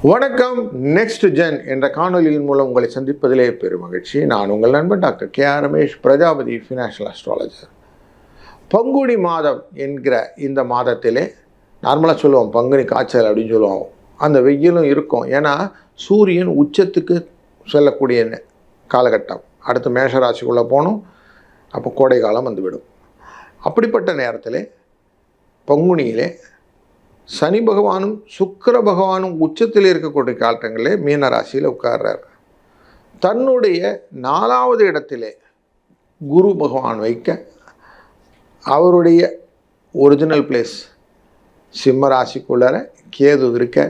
வணக்கம். Next gen என்ற காணொலியின் மூலம் உங்களை சந்திப்பதிலே பெரும் மகிழ்ச்சி. நான் உங்கள் நண்பன் doctor K R Ramesh, Prajapati financial astrologer. பங்குனி மாதம் என்கிற இந்த மாதத்திலே நார்மலாக சொல்லுவோம் பங்குனி காய்ச்சல் அப்படின்னு சொல்லுவோம். அந்த வெயிலும் இருக்கும். ஏன்னா சூரியன் உச்சத்துக்கு செல்லக்கூடிய காலகட்டம். அடுத்து மேஷராசிக்குள்ளே போகணும். அப்போ கோடை காலம் வந்துவிடும். அப்படிப்பட்ட நேரத்தில் பங்குனியிலே சனி பகவானும் சுக்கிர பகவானும் உச்சத்தில் இருக்கக்கூடிய காலங்களிலே மீன ராசியில் உட்கார்றார். தன்னுடைய 4வது இடத்திலே குரு பகவான் வைக்க, அவருடைய ஒரிஜினல் பிளேஸ் சிம்ம ராசிக்குள்ளார கேது இருக்க,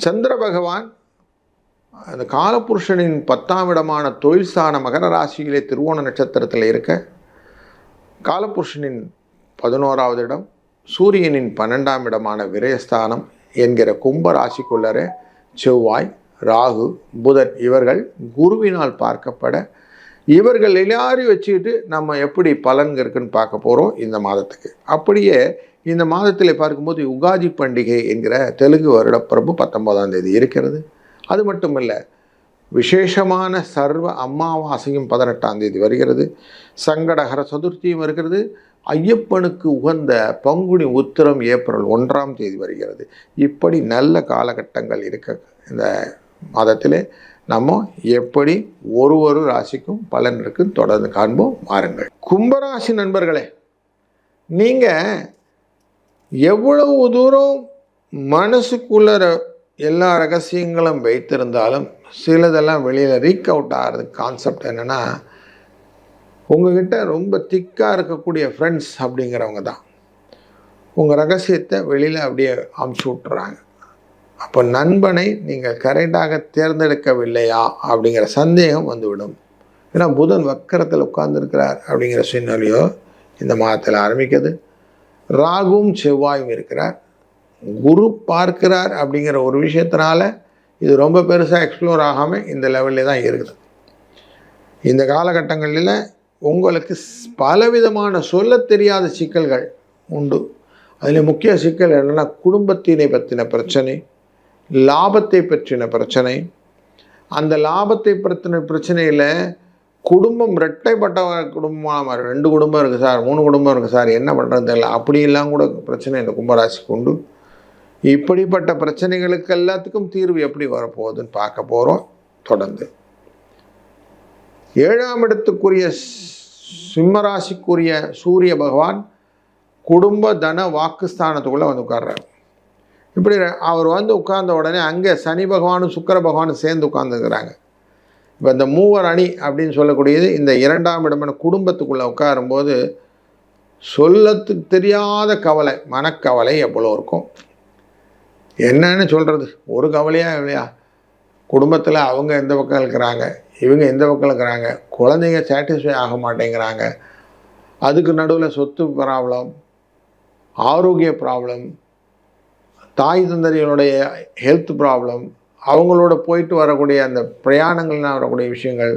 சந்திர பகவான் அந்த காலபுருஷனின் 10ஆம் இடமான தொழில் ஸ்தான மகர ராசியிலே திருவோண நட்சத்திரத்தில் இருக்க, காலபுருஷனின் 11வது இடம் சூரியனின் 12ஆம் இடமான விரயஸ்தானம் என்கிற கும்ப ராசிக்குள்ளரே செவ்வாய், ராகு, புதன் இவர்கள் குருவினால் பார்க்கப்பட, இவர்கள் எல்லாரையும் வச்சுக்கிட்டு நம்ம எப்படி பலன் இருக்குன்னு பார்க்க போகிறோம் இந்த மாதத்துக்கு. அப்படியே இந்த மாதத்தில் பார்க்கும்போது யுகாதி பண்டிகை என்கிற தெலுங்கு வருடப்பிரபு 19ஆம் தேதி இருக்கிறது. அது மட்டுமல்ல, விசேஷமான சர்வ அமாவாசையும் 18ஆம் தேதி வருகிறது. சங்கடஹர சதுர்த்தியும் வருகிறது. ஐயப்பனுக்கு உகந்த பங்குனி உத்திரம் ஏப்ரல் 1ஆம் தேதி வருகிறது. இப்படி நல்ல காலகட்டங்கள் இருக்க இந்த மாதத்திலே நம்ம எப்படி ஒரு ராசிக்கும் பலன் இருக்குன்னு தொடர்ந்து காண்போம். வாருங்கள். கும்பராசி நண்பர்களே, நீங்கள் எவ்வளவு தூரம் மனசுக்குள்ள எல்லா ரகசியங்களும் வைத்திருந்தாலும் சிலதெல்லாம் வெளியில் ரீக் அவுட் ஆகிறதுக்கு கான்செப்ட் என்னென்னா, உங்கள்கிட்ட ரொம்ப திக்காக இருக்கக்கூடிய ஃப்ரெண்ட்ஸ் அப்படிங்கிறவங்க தான் உங்கள் ரகசியத்தை வெளியில் அப்படியே அமுச்சு விட்டுறாங்க. அப்போ நண்பனை நீங்கள் கரெக்டாக தேர்ந்தெடுக்கவில்லையா அப்படிங்கிற சந்தேகம் வந்துவிடும். ஏன்னா புதன் வக்கரத்தில் உட்கார்ந்துருக்கிறார் அப்படிங்கிற சூழ்நிலையோ இந்த மாதத்தில் ஆரம்பிக்குது. ராகுவும் செவ்வாயும் இருக்கிறார். குரு பார்க்கிறார் அப்படிங்கிற ஒரு விஷயத்தினால இது ரொம்ப பெருசாக எக்ஸ்ப்ளோர் ஆகாமல் இந்த லெவலில் தான் இருக்குது. இந்த காலகட்டங்களில் உங்களுக்கு பலவிதமான சொல்ல தெரியாத சிக்கல்கள் உண்டு. அதில் முக்கிய சிக்கல் என்னென்னா, குடும்பத்தினை பற்றின பிரச்சனை, லாபத்தை பற்றின பிரச்சனை. அந்த லாபத்தை பற்றின பிரச்சனையில் குடும்பம் இரட்டைப்பட்ட குடும்பமாக 2 குடும்பம் இருக்குது சார், 3 குடும்பம் இருக்குது சார், என்ன பண்ணுறது தெரியல, அப்படியெல்லாம் கூட பிரச்சனை இந்த கும்பராசிக்கு உண்டு. இப்படிப்பட்ட பிரச்சனைகளுக்கு எல்லாத்துக்கும் தீர்வு எப்படி வரப்போகுதுன்னு பார்க்க போகிறோம். தொடர்ந்து 7ஆம் இடத்துக்குரிய சிம்மராசிக்குரிய சூரிய பகவான் குடும்ப தன வாக்குஸ்தானத்துக்குள்ளே வந்து உட்கார்றார். இப்படி அவர் வந்து உட்கார்ந்த உடனே அங்கே சனி பகவானும் சுக்கிர பகவானும் சேர்ந்து உட்கார்ந்துருக்கிறாங்க. இப்போ இந்த மூவர் அணி அப்படின்னு சொல்லக்கூடியது இந்த 2ஆம் இடமான குடும்பத்துக்குள்ளே உட்காரும்போது சொல்லத்துக்கு தெரியாத கவலை, மனக்கவலை எவ்வளோ இருக்கும். என்னன்னு சொல்கிறது, ஒரு கவலையாக இல்லையா. குடும்பத்தில் அவங்க எந்த பக்கம் இருக்கிறாங்க, இவங்க எந்த பக்கம் இருக்கிறாங்க, குழந்தைங்க சாட்டிஸ்ஃபை ஆக மாட்டேங்கிறாங்க, அதுக்கு நடுவில் சொத்து ப்ராப்ளம், ஆரோக்கிய ப்ராப்ளம், தாய் தந்தரிகளுடைய ஹெல்த் ப்ராப்ளம், அவங்களோட போயிட்டு வரக்கூடிய அந்த பிரயாணங்கள்னால் வரக்கூடிய விஷயங்கள்,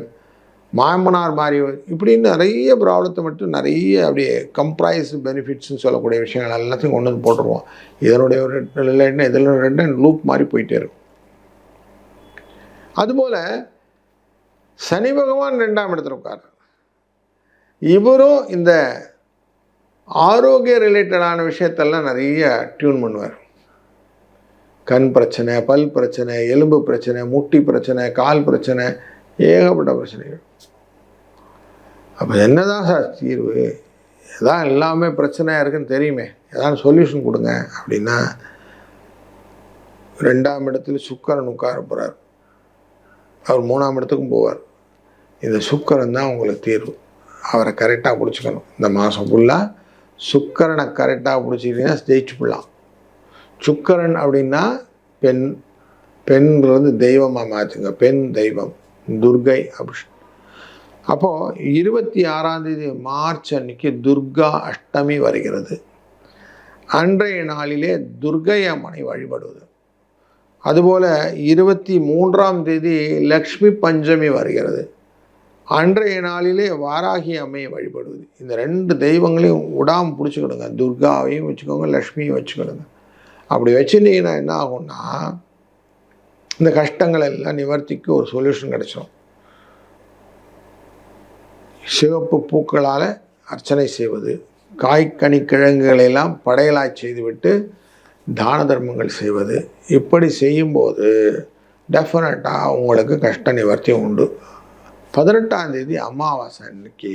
மாமனார் மாதிரி, இப்படின்னு நிறைய ப்ராப்ளத்தை மட்டும் நிறைய அப்படியே கம்ப்ரைஸ் பெனிஃபிட்ஸ்ன்னு சொல்லக்கூடிய விஷயங்கள் எல்லாத்தையும் கொண்டு வந்து போட்டுருவோம். இதனுடைய ஒரு இல்லைன்னா இதில் 2 லூப் மாதிரி போயிட்டே இருக்கும். அதுபோல் சனி பகவான் 2ஆம் இடத்துல உட்கார். இவரும் இந்த ஆரோக்கிய ரிலேட்டடான விஷயத்தெல்லாம் நிறைய டியூன் பண்ணுவார். கண் பிரச்சனை, பல் பிரச்சனை, எலும்பு பிரச்சனை, முட்டி பிரச்சனை, கால் பிரச்சனை, ஏகப்பட்ட பிரச்சனைகள். அப்போ என்னதான் சார் தீர்வு, எதான் எல்லாமே பிரச்சனையாக இருக்குன்னு தெரியுமே, ஏதாவது சொல்யூஷன் கொடுங்க அப்படின்னா, 2ஆம் இடத்துல சுக்கிரன் உட்கார போகிறார். அவர் 3ஆம் இடத்துக்கும் போவார். இந்த சுக்கிரன் தான் உங்களுக்கு தீர்வு. அவரை கரெக்டாக பிடிச்சிக்கணும். இந்த மாதம் ஃபுல்லாக சுக்கிரனை கரெக்டாக பிடிச்சிக்கிட்டீங்கன்னா ஜெயிச்சு போடலாம். சுக்கிரன் அப்படின்னா பெண்கிறது தெய்வமாக மாற்றுங்க. பெண் தெய்வம் துர்கை அப்படி. அப்போது 26ஆம் தேதி மார்ச் அன்னைக்கு துர்கா அஷ்டமி வருகிறது. அன்றைய நாளிலே துர்கை அம்மனை வழிபடுவது. அதுபோல் 23ஆம் தேதி லக்ஷ்மி பஞ்சமி வருகிறது. அன்றைய நாளிலே வாராகி அம்மையை வழிபடுவது. இந்த 2 தெய்வங்களையும் விடாமல் பிடிச்சிக்கிடுங்க. துர்காவையும் வச்சுக்கோங்க, லக்ஷ்மியும் வச்சுக்கிடுங்க. அப்படி வச்சுட்டீங்கன்னா என்ன ஆகும்னா, இந்த கஷ்டங்கள் எல்லாம் நிவர்த்திக்கு ஒரு சொல்யூஷன் கிடைச்சிடும். சிவப்பு பூக்களால் அர்ச்சனை செய்வது, காய்கனி கிழங்குகளெல்லாம் படையலாய் செய்துவிட்டு தான தர்மங்கள் செய்வது, இப்படி செய்யும்போது டெஃபினட்டாக உங்களுக்கு கஷ்ட நிவர்த்தி உண்டு. 18ஆம் தேதி அமாவாசை அன்னைக்கு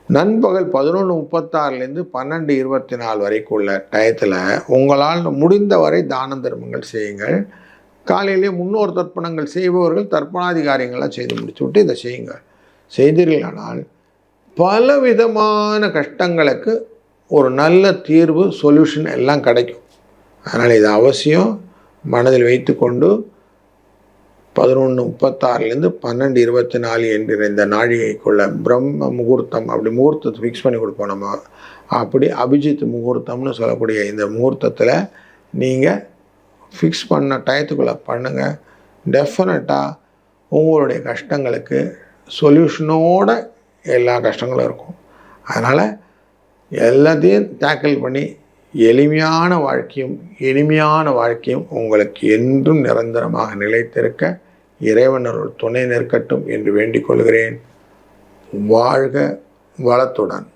நண்பகல் 11:36 12:24 வரைக்கும் உள்ள டயத்தில் உங்களால் முடிந்தவரை தான தர்மங்கள் செய்யுங்கள். காலையிலே முன்னோர் தர்ப்பணங்கள் செய்பவர்கள் தர்ப்பணாதிகாரியங்கள்லாம் செய்து முடிச்சு விட்டு இதை செய்யுங்கள். செய்தீர்களானால் பலவிதமான கஷ்டங்களுக்கு ஒரு நல்ல தீர்வு, சொல்யூஷன் எல்லாம் கிடைக்கும். அதனால் இதை அவசியம் மனதில் வைத்து கொண்டு 11:36 12:24 என்கிற இந்த நாழிகைக்குள்ள பிரம்ம முகூர்த்தம், அப்படி முகூர்த்தத்தை ஃபிக்ஸ் பண்ணி கொடுப்போம் நம்ம. அப்படி அபிஜித் முகூர்த்தம்னு சொல்லக்கூடிய இந்த முகூர்த்தத்தில் நீங்கள் ஃபிக்ஸ் பண்ண டயத்துக்குள்ளே பண்ணுங்கள். டெஃபினட்டாக உங்களுடைய கஷ்டங்களுக்கு சொல்யூஷனோட எல்லா கஷ்டங்களும் இருக்கும். அதனால் எல்லாத்தையும் டேக்கிள் பண்ணி எளிமையான வாழ்க்கையும் இனிமையான வாழ்க்கையும் உங்களுக்கு என்றும் நிரந்தரமாக நிலைத்திருக்க இறைவனருள் துணை நிற்கட்டும் என்று வேண்டிக் கொள்கிறேன். வாழ்க வளத்துடன்.